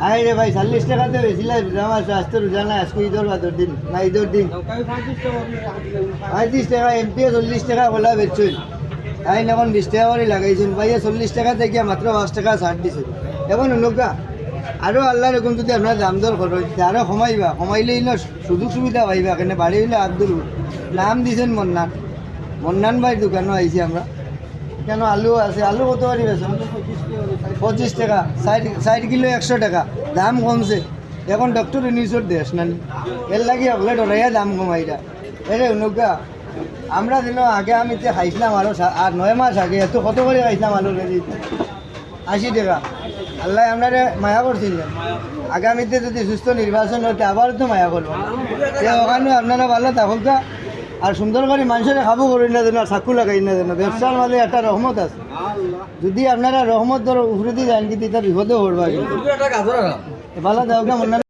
আরে রে ভাই 40 টাকাতে বেশি লাগে আমার স্বাস্থ্য রোজা না আজকে ঈদের বাদর দিন না ঈদের দিন 35 টাকা এমপি 40 টাকা বলা বেচুন আইন এখন 20 টাকা করে লাগাইছেন ভাইয়া 40 টাকা থেকে মাত্র 5 টাকা ছাড় দিছে এখন অনুকা আরও আল্লাহ রকম যদি আপনার দাম দর খরচ আরও কমাইলে না সুযোগ সুবিধা পাইবা কেন বাড়ি হইলে আব্দুল নাম দিয়েছেন মন্নান ভাই দোকানও আইছি আমরা কেন আলু আছে আলু কত পারি বেছেন 25 টাকা 60 কিলো 100 টাকা দাম কমছে এখন ডক্টর ইউনিসের দেশ না এর লাগে আপনার ডরাইয়া দাম কমাইরা এরে অনুকা আমরা যেন আগে আমি খাইছিলাম আরও 9 মাস আগে এত কত করে খাইছিলাম আলু কেজি 80 টাকা আল্লাহ আপনারে মায়া করছিলেন আগামীতে যদি সুস্থ নির্বাচন হতে আবার তো মায়া করবো ওখানে আপনারা ভালো থাকুক আর সুন্দর করে মানুষের খাবো করি না যেন চাকু লাগাই না যেন ব্যবসার মাঝে একটা রহমত আছে যদি আপনারা রহমত ধরো উপরে দিয়ে যান কিন্তু এটা বিপদে পড়বা ভালো থাকুক মনে